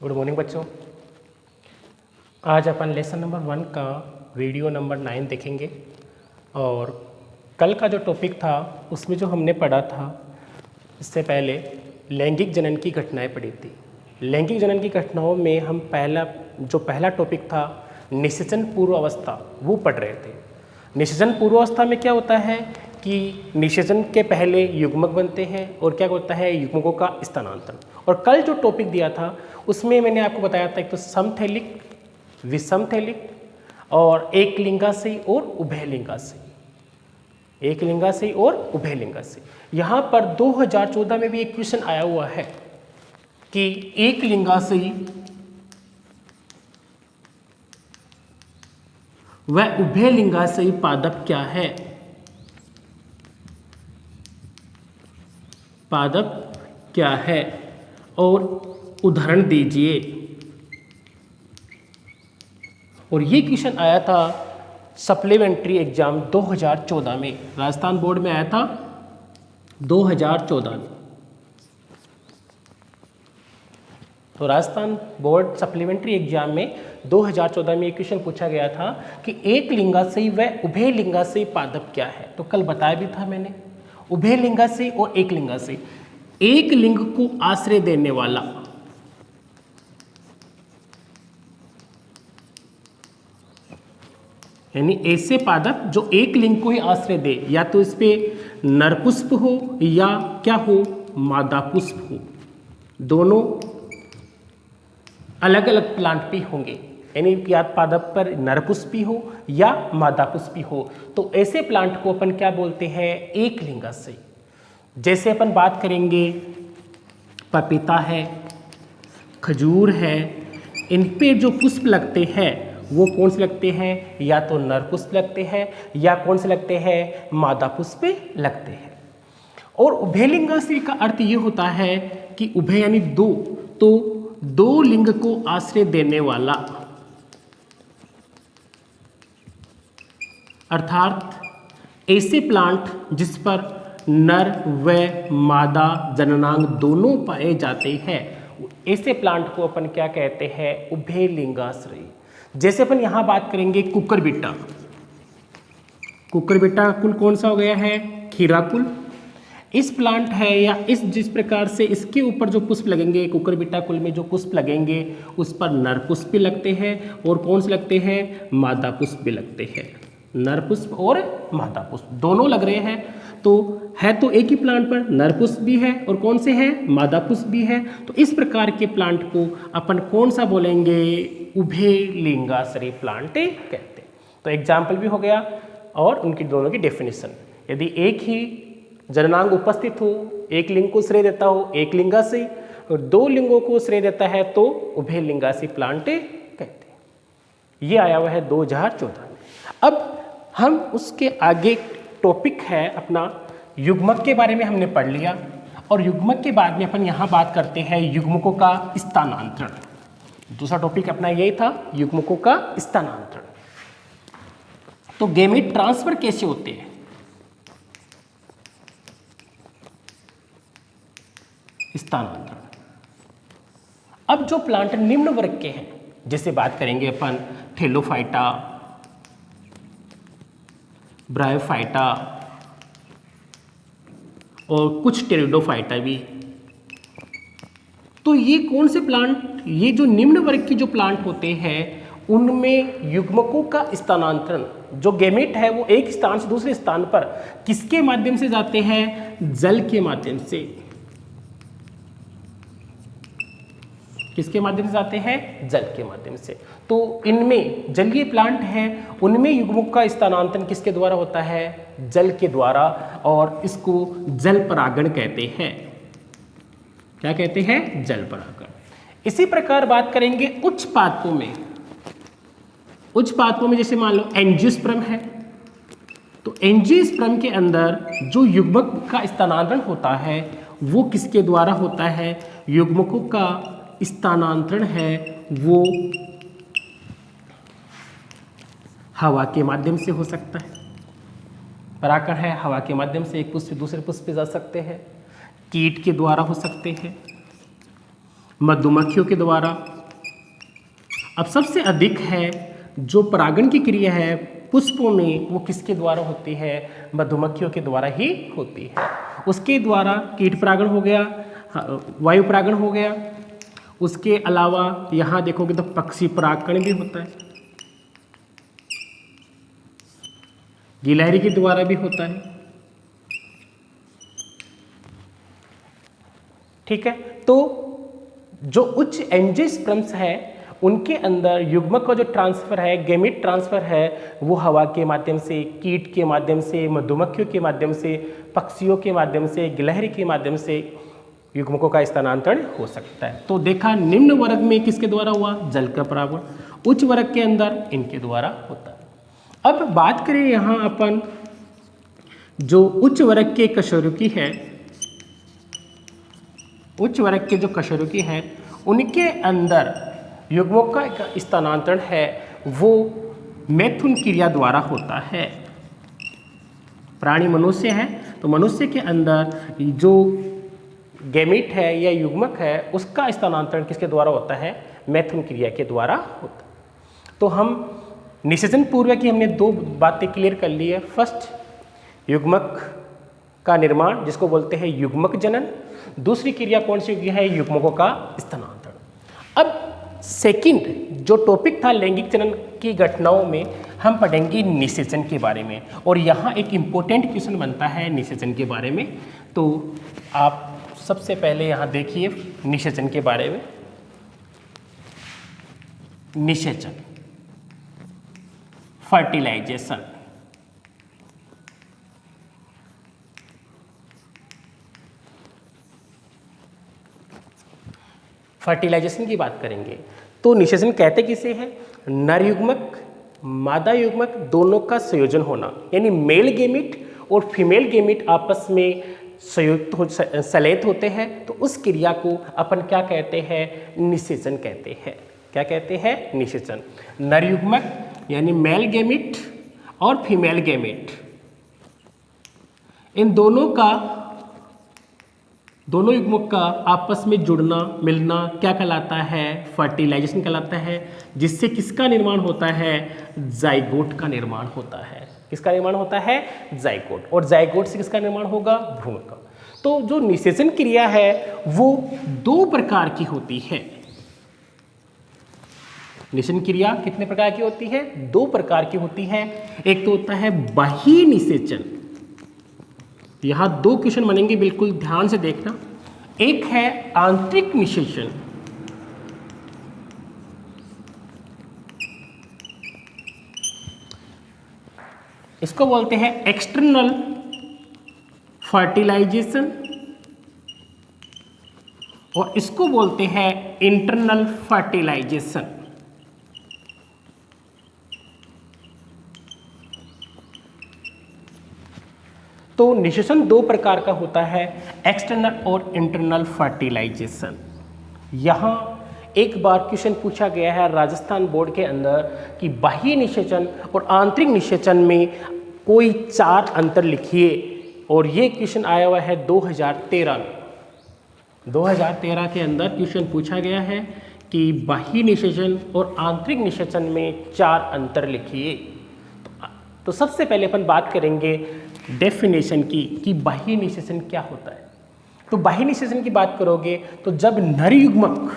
Good morning बच्चों। आज अपन lesson number 1 का वीडियो नंबर 9 देखेंगे। और कल का जो टॉपिक था उसमें जो हमने पढ़ा था, इससे पहले लैंगिक जनन की घटनाएं पढ़ी थी। लैंगिक जनन की घटनाओं में हम पहला टॉपिक था निषेचन पूर्व अवस्था, वो पढ़ रहे थे। निषेचन पूर्व अवस्था में क्या होता है कि निषेचन के पहले युग्मक बनते हैं और क्या होता है युग्मकों का स्थानांतरण। और कल जो टॉपिक दिया था उसमें मैंने आपको बताया था एक तो समथैलिक, विषमथैलिक और एक लिंगाशयी और उभयलिंगाशयी। एक लिंगाशयी और उभयलिंगाशयी। यहाँ पर 2014 में भी एक क्वेश्चन आया हुआ है कि एक लिंगाशयी व उभयलिंगाशयी पादप क्या है। पादप क्या है और उदाहरण दीजिए। और ये क्वेश्चन आया था सप्लीमेंट्री एग्जाम 2014 में, राजस्थान बोर्ड में आया था 2014 में। तो राजस्थान बोर्ड सप्लीमेंट्री एग्जाम में 2014 में एक क्वेश्चन पूछा गया था कि एक लिंगाशयी व उभयलिंगाशयी पादप क्या है। तो कल बताया भी था मैंने, उभयलिंगाशयी और एक लिंगाशयी। एक लिंग को आश्रय देने वाला, यानी ऐसे पादप जो एक लिंग को ही आश्रय दे, या तो इस पे नरपुष्प हो या क्या हो मादा पुष्प हो, दोनों अलग अलग प्लांट पे होंगे। यानी या पादप पर नरपुष्पी हो या मादा पुष्पी हो, तो ऐसे प्लांट को अपन क्या बोलते हैं एक लिंगाशयी। जैसे अपन बात करेंगे पपीता है, खजूर है, इन पे जो पुष्प लगते हैं वो कौन से लगते हैं, या तो नर पुष्प लगते हैं या कौन से लगते हैं मादा पुष्प लगते हैं। और उभयलिंगाशयी का अर्थ ये होता है कि उभय यानी दो, तो दो लिंग को आश्रय देने वाला, अर्थात ऐसे प्लांट जिस पर नर व मादा जननांग दोनों पाए जाते हैं, ऐसे प्लांट को अपन क्या कहते हैं उभयलिंगाश्रयी। जैसे अपन यहां बात करेंगे कुकुरबिट्टा। कुकुरबिट्टा का कुल कौन सा हो गया है खीरा कुल। इस प्लांट है या इस जिस प्रकार से इसके ऊपर जो पुष्प लगेंगे, कुकुरबिट्टा कुल में जो पुष्प लगेंगे उस पर नर पुष्प भी लगते हैं और कौन से लगते हैं मादा पुष्प भी लगते हैं। नर पुष्प और मादा पुष्प दोनों लग रहे हैं। तो है तो एक ही प्लांट पर नर पुष्प भी है और कौन से हैं मादा पुष्प भी है। तो इस प्रकार के प्लांट को अपन कौन सा बोलेंगे उभयलिंगाश्रयी प्लांट कहते हैं। तो एग्जाम्पल भी हो गया और उनकी दोनों की डेफिनेशन। यदि एक ही जननांग उपस्थित हो, एक लिंग को श्रेय देता हो एक लिंगाशयी, और दो लिंगों को श्रेय देता है तो उभयलिंगाश्रयी प्लांट कहते हैं। ये आया हुआ है 2014 में। अब हम उसके आगे टॉपिक है अपना युग्मक के बारे में हमने पढ़ लिया, और युग्मक के बाद में अपन यहाँ बात करते हैं युग्मकों का स्थानांतरण। दूसरा टॉपिक अपना यही था युग्मकों का स्थानांतरण। तो गैमेट ट्रांसफर कैसे होते हैं, स्थानांतरण। अब जो प्लांट निम्न वर्ग के हैं, जैसे बात करेंगे अपन थेलोफाइटा, ब्रायोफाइटा और कुछ टेरिडोफाइटा भी। तो ये कौन से प्लांट, ये जो निम्न वर्ग के जो प्लांट होते हैं उनमें युग्मकों का स्थानांतरण, जो गैमेट है वो एक स्थान से दूसरे स्थान पर किसके माध्यम से जाते हैं, जल के माध्यम से। किसके माध्यम से जाते हैं, जल के माध्यम से। तो इनमें जलीय प्लांट हैं उनमें युग्मक का स्थानांतरण किसके द्वारा होता है, जल के द्वारा, और इसको जल परागण कहते हैं। क्या कहते हैं, जल परागण। इसी प्रकार बात करेंगे उच्च पादपों में। उच्च पादपों में जैसे मान लो एंजियोस्पर्म है, तो एंजियोस्पर्म के अंदर जो युग्मक का स्थानांतरण होता है वो किसके द्वारा होता है, युग्मकों का स्थानांतरण है वो हवा के माध्यम से हो सकता है। परागण है हवा के माध्यम से एक पुष्प से दूसरे पुष्प पे जा सकते हैं, कीट के द्वारा हो सकते हैं, मधुमक्खियों के द्वारा। अब सबसे अधिक है जो परागण की क्रिया है पुष्पों में, वो किसके द्वारा होती है? मधुमक्खियों के द्वारा ही होती है। उसके द्वारा कीट परागण हो गया, वायु परागण हो गया। उसके अलावा यहाँ देखोगे तो पक्षी परागण भी होता है, गिलहरी के द्वारा भी होता है। ठीक है, तो जो उच्च एंजियोस्पर्म्स है उनके अंदर युग्मक का जो ट्रांसफर है, गेमिट ट्रांसफर है, वो हवा के माध्यम से, कीट के माध्यम से, मधुमक्खियों के माध्यम से, पक्षियों के माध्यम से, गिलहरी के माध्यम से युग्मकों का स्थानांतरण हो सकता है। तो देखा निम्न वर्ग में किसके द्वारा हुआ? जल का परागण। उच्च वर्ग के अंदर इनके द्वारा होता है। अब बात करें यहाँ अपन जो उच्च वर्ग के कशेरुकी है, उच्च वर्ग के जो कशेरुकी हैं उनके अंदर युग्मों का स्थानांतरण है वो मैथुन क्रिया द्वारा होता है। प्राणी मनुष्य है तो मनुष्य के अंदर जो गैमीट है या युग्मक है उसका स्थानांतरण किसके द्वारा होता है? मैथुन क्रिया के द्वारा होता है। तो हम निषेचन पूर्व की हमने दो बातें क्लियर कर ली है। फर्स्ट, युग्मक का निर्माण जिसको बोलते हैं युग्मक जनन। दूसरी क्रिया कौन सी है? युग्मकों का स्थानांतरण। अब सेकंड जो टॉपिक था लैंगिक जनन की घटनाओं में, हम पढ़ेंगे निषेचन के बारे में। और यहाँ एक इम्पोर्टेंट क्वेश्चन बनता है निषेचन के बारे में। तो आप सबसे पहले यहाँ देखिए निषेचन के बारे में। निषेचन, फर्टिलाइजेशन। फर्टिलाइजेशन की बात करेंगे तो निषेचन कहते किसे हैं? नर युग्मक मादा युग्मक दोनों का संयोजन होना, यानी मेल गेमिट और फीमेल गेमिट आपस में संयुक्त सलेत होते हैं, तो उस क्रिया को अपन क्या कहते हैं? निषेचन कहते हैं। क्या कहते हैं? निषेचन। नर युग्मक यानी मेल गेमिट और फीमेल गेमिट, इन दोनों युग्मक का आपस में जुड़ना मिलना क्या कहलाता है? फर्टिलाइजेशन कहलाता है, जिससे किसका निर्माण होता है? जाइगोट का निर्माण होता है। किसका निर्माण होता है? जाइगोट। और जाइगोट से किसका निर्माण होगा? भ्रूण का। तो जो निषेचन क्रिया है वो दो प्रकार की होती है। निषेचन क्रिया कितने प्रकार की होती है? दो प्रकार की होती है। एक तो होता है बाह्य निषेचन। यहां दो क्वेश्चन बनेंगे, बिल्कुल ध्यान से देखना। एक है आंतरिक निषेचन, इसको बोलते हैं एक्सटर्नल फर्टिलाइजेशन, और इसको बोलते हैं इंटरनल फर्टिलाइजेशन। तो निषेचन दो प्रकार का होता है, एक्सटर्नल और इंटरनल फर्टिलाइजेशन। यहाँ एक बार क्वेश्चन पूछा गया है राजस्थान बोर्ड के अंदर कि बाह्य निषेचन और आंतरिक निषेचन में कोई 4 अंतर लिखिए, और ये क्वेश्चन आया हुआ है 2013 में। 2013 के अंदर क्वेश्चन पूछा गया है कि बाह्य निषेचन और आंतरिक निषेचन में 4 अंतर लिखिए। तो सबसे पहले अपन बात करेंगे डेफिनेशन की कि बाह्य निषेचन क्या होता है। तो बाह्य निषेचन की बात करोगे तो जब नर युग्मक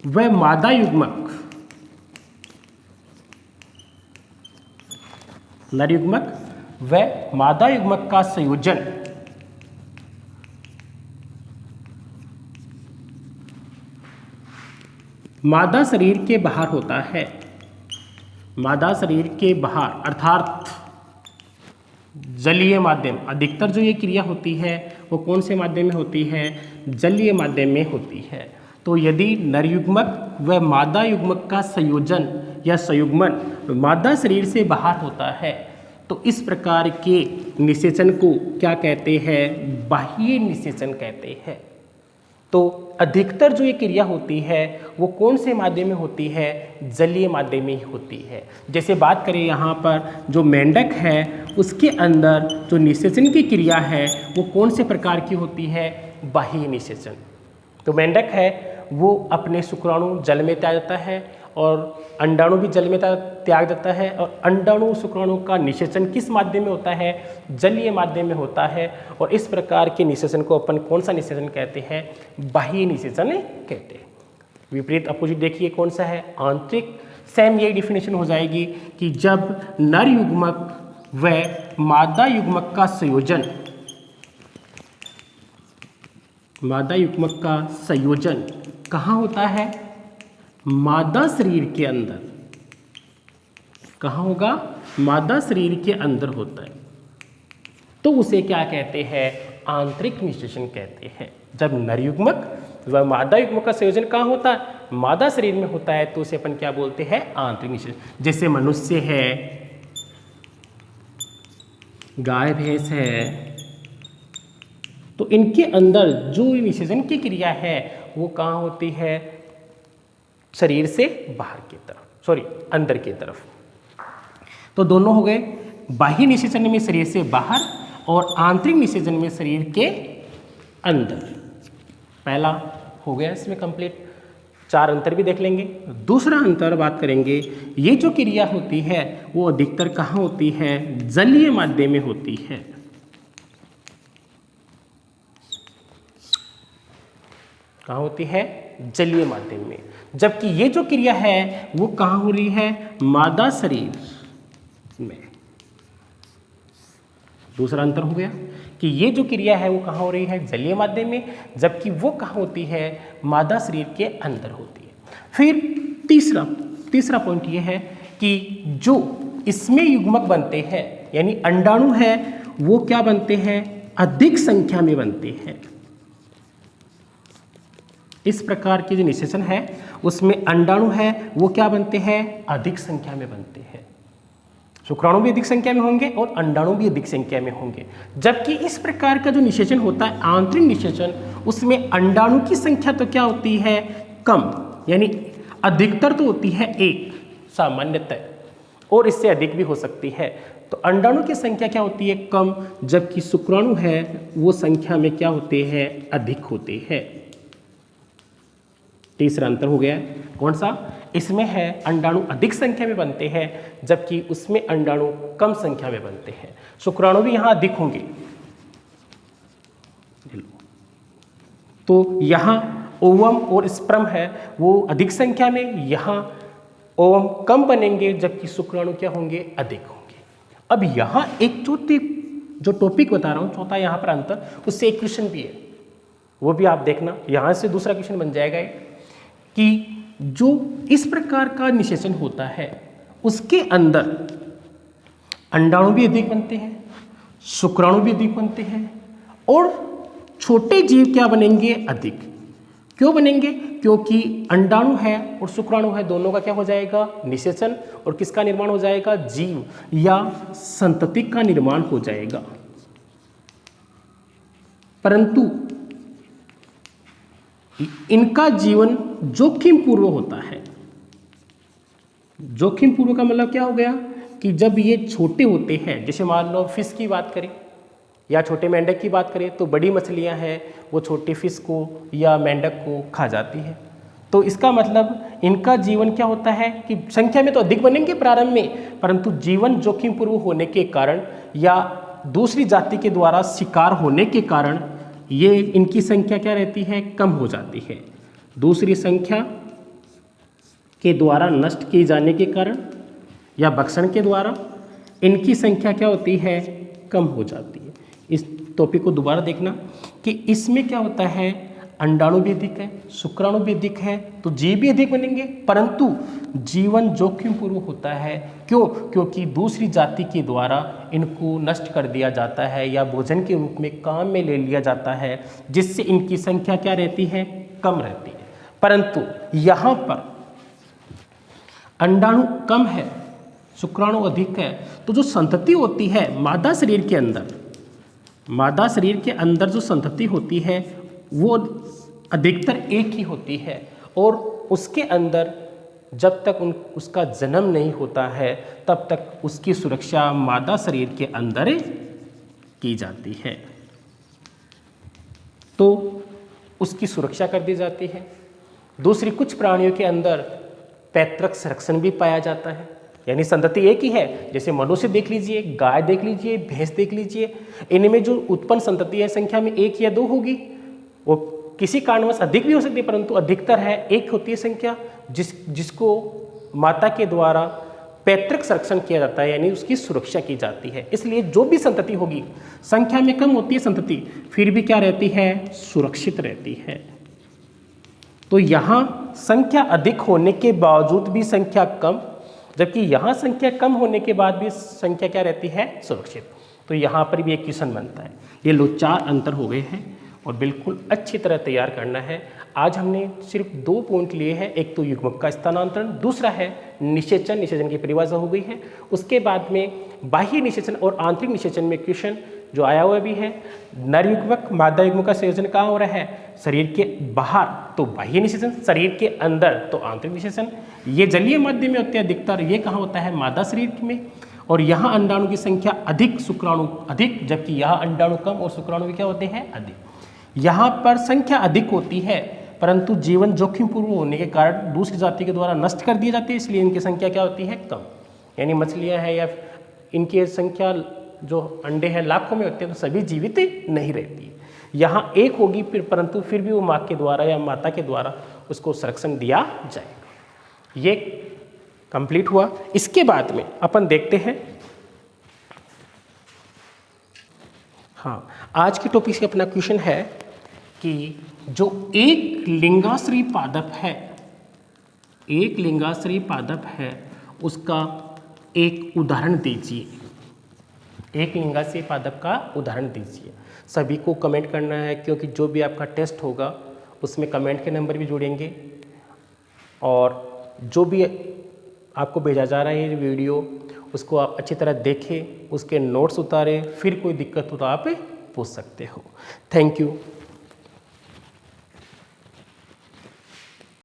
व मादा युग्मक, नर युग्मक व मादा युग्मक का संयोजन मादा शरीर के बाहर होता है, मादा शरीर के बाहर अर्थात जलीय माध्यम, अधिकतर जो ये क्रिया होती है वो कौन से माध्यम में होती है? जलीय माध्यम में होती है। तो यदि नर युग्मक व मादा युग्मक का संयोजन या संयुग्मन मादा शरीर से बाहर होता है तो इस प्रकार के निषेचन को क्या कहते हैं? बाह्य निषेचन कहते हैं। तो अधिकतर जो ये क्रिया होती है वो कौन से माध्यम में होती है? जलीय माध्यम में ही होती है। जैसे बात करें यहाँ पर जो मेंढक है उसके अंदर जो निषेचन की क्रिया है वो कौन से प्रकार की होती है? बाह्य निषेचन। तो मेंढक है वो अपने शुक्राणु जल में त्याग देता है और अंडाणु भी जल में त्याग देता है, और अंडाणु शुक्राणु का निषेचन किस माध्यम में होता है? जलीय माध्यम में होता है। और इस प्रकार के निषेचन को अपन कौन सा निषेचन कहते हैं? बाह्य निषेचन कहते हैं। विपरीत अपोजिट देखिए कौन सा है? आंतरिक। सेम यही डिफिनेशन हो जाएगी कि जब नर युग्मक व मादा युग्मक का संयोजन, मादा युग्मक का संयोजन कहाँ होता है? मादा शरीर के अंदर। कहाँ होगा? मादा शरीर के अंदर होता है, तो उसे क्या कहते हैं? आंतरिक निषेचन कहते हैं। जब नर युग्मक व मादा युग्मक का संयोजन कहाँ होता है? मादा शरीर में होता है, तो उसे अपन क्या बोलते हैं? आंतरिक निषेचन। जैसे मनुष्य है, गाय भैंस है, तो इनके अंदर जो निषेचन की क्रिया है वो कहाँ होती है? शरीर से बाहर की तरफ, सॉरी अंदर की तरफ। तो दोनों हो गए, बाह्य निषेचन में शरीर से बाहर और आंतरिक निषेचन में शरीर के अंदर। पहला हो गया इसमें कंप्लीट। 4 अंतर भी देख लेंगे। दूसरा अंतर बात करेंगे, ये जो क्रिया होती है वो अधिकतर कहाँ होती है? जलीय माध्यम में होती है। कहाँ होती है? जलीय माध्यम में। जबकि ये जो क्रिया है वो कहाँ हो रही है? मादा शरीर में। दूसरा अंतर हो गया कि ये जो क्रिया है वो कहाँ हो रही है? जलीय माध्यम में, जबकि वो कहाँ होती है? मादा शरीर के अंदर होती है। फिर तीसरा पॉइंट ये है कि जो इसमें युग्मक बनते हैं, यानी अंडाणु है, वो क्या बनते हैं? अधिक संख्या में बनते हैं। इस प्रकार के जो निषेचन है उसमें अंडाणु है वो क्या बनते हैं? अधिक संख्या में बनते हैं। शुक्राणु भी अधिक संख्या में होंगे और अंडाणु भी अधिक संख्या में होंगे। जबकि इस प्रकार का जो निषेचन होता है आंतरिक निषेचन, उसमें अंडाणु की संख्या तो क्या होती है? कम, यानी अधिकतर तो होती है 1 सामान्यतः, और इससे अधिक भी हो सकती है। तो अंडाणु की संख्या क्या होती है? कम, जबकि शुक्राणु है वो संख्या में क्या होते हैं? अधिक होते हैं। तीसरा अंतर हो गया कौन सा? इसमें है अंडाणु अधिक संख्या में बनते हैं, जबकि उसमें अंडाणु कम संख्या में बनते हैं। शुक्राणु भी यहाँ अधिक होंगे, तो यहाँ ओवम और स्पर्म है वो अधिक संख्या में, यहाँ ओवम कम बनेंगे जबकि शुक्राणु क्या होंगे? अधिक होंगे। अब यहाँ एक चौथी जो टॉपिक बता रहा हूँ, चौथा यहाँ पर अंतर, उससे एक क्वेश्चन भी है, वो भी आप देखना। यहाँ से दूसरा क्वेश्चन बन जाएगा कि जो इस प्रकार का निषेचन होता है उसके अंदर अंडाणु भी अधिक बनते हैं, शुक्राणु भी अधिक बनते हैं, और छोटे जीव क्या बनेंगे? अधिक। क्यों बनेंगे? क्योंकि अंडाणु है और शुक्राणु है, दोनों का क्या हो जाएगा? निषेचन, और किसका निर्माण हो जाएगा? जीव या संतति का निर्माण हो जाएगा। परंतु इनका जीवन जोखिम पूर्व होता है। जोखिम पूर्व का मतलब क्या हो गया कि जब ये छोटे होते हैं, जैसे मान लो फिश की बात करें या छोटे मेंढक की बात करें, तो बड़ी मछलियां हैं वो छोटे फिश को या मेंढक को खा जाती है। तो इसका मतलब इनका जीवन क्या होता है कि संख्या में तो अधिक बनेंगे प्रारंभ में, परंतु जीवन जोखिम पूर्व होने के कारण या दूसरी जाति के द्वारा शिकार होने के कारण ये इनकी संख्या क्या रहती है? कम हो जाती है। दूसरी संख्या के द्वारा नष्ट किए जाने के कारण या भक्षण के द्वारा इनकी संख्या क्या होती है? कम हो जाती है। इस टॉपिक को दोबारा देखना कि इसमें क्या होता है? अंडाणु भी अधिक है, शुक्राणु भी अधिक है, तो जीव भी अधिक बनेंगे, परंतु जीवन जोखिम पूर्व होता है। क्यों? क्योंकि दूसरी जाति के द्वारा इनको नष्ट कर दिया जाता है या भोजन के रूप में काम में ले लिया जाता है, जिससे इनकी संख्या क्या रहती है? कम रहती है। परंतु यहाँ पर अंडाणु कम है, शुक्राणु अधिक है, तो जो संतति होती है मादा शरीर के अंदर, मादा शरीर के अंदर जो संतति होती है वो अधिकतर एक ही होती है, और उसके अंदर जब तक उसका जन्म नहीं होता है तब तक उसकी सुरक्षा मादा शरीर के अंदर की जाती है। तो उसकी सुरक्षा कर दी जाती है। दूसरी, कुछ प्राणियों के अंदर पैतृक संरक्षण भी पाया जाता है, यानी संतति एक ही है। जैसे मनुष्य देख लीजिए, गाय देख लीजिए, भैंस देख लीजिए, इनमें जो उत्पन्न संतति है संख्या में 1 या 2 होगी। वो किसी कारणवश अधिक भी हो सकती है, परंतु अधिकतर है 1 होती है संख्या, जिसको माता के द्वारा पैतृक संरक्षण किया जाता है, यानी उसकी सुरक्षा की जाती है। इसलिए जो भी संतति होगी, संख्या में कम होती है संतति, फिर भी क्या रहती है, सुरक्षित रहती है। तो यहाँ संख्या अधिक होने के बावजूद भी संख्या कम, जबकि यहाँ संख्या कम होने के बाद भी संख्या क्या रहती है, सुरक्षित। तो यहाँ पर भी एक क्वेश्चन बनता है। ये लो 4 अंतर हो गए हैं और बिल्कुल अच्छी तरह तैयार करना है। आज हमने सिर्फ 2 पॉइंट लिए हैं, एक तो युग्मक का स्थानांतरण, दूसरा है निषेचन, निषेचन की परिभाषा हो गई है। उसके बाद में बाह्य निषेचन और आंतरिक निषेचन में क्वेश्चन जो आया हुआ भी है, नर युग्मक मादा युग्मक का संयोजन कहाँ हो रहा है, शरीर के बाहर तो बाह्य निषेचन, शरीर के अंदर तो आंतरिक निषेचन। ये जलीय माध्यम में होते हैं अधिकतर, ये कहाँ होता है, मादा शरीर में। और यहाँ अंडाणु की संख्या अधिक, शुक्राणु अधिक, जबकि यहाँ अंडाणु कम और शुक्राणु भी क्या होते हैं, अधिक। यहाँ पर संख्या अधिक होती है, परंतु जीवन जोखिमपूर्ण होने के कारण दूसरी जाति के द्वारा नष्ट कर दिए जाते हैं, इसलिए इनकी संख्या क्या होती है, कम। यानी मछलियाँ हैं या इनकी संख्या जो अंडे हैं लाखों में होते हैं, तो सभी जीवित नहीं रहती। यहाँ 1 होगी फिर, परंतु फिर भी वो माँ के द्वारा या माता के द्वारा उसको संरक्षण दिया जाएगा। ये कंप्लीट हुआ। इसके बाद में अपन देखते हैं, हाँ, आज के टॉपिक से अपना क्वेश्चन है कि जो एक लिंगाश्रयी पादप है, एक लिंगाश्रयी पादप है, उसका एक उदाहरण दीजिए। एक लिंगाश्रयी पादप का उदाहरण दीजिए। सभी को कमेंट करना है, क्योंकि जो भी आपका टेस्ट होगा उसमें कमेंट के नंबर भी जुड़ेंगे, और जो भी आपको भेजा जा रहा है ये वीडियो, उसको आप अच्छी तरह देखें, उसके नोट्स उतारें, फिर कोई दिक्कत हो तो आप पूछ सकते हो। Thank you.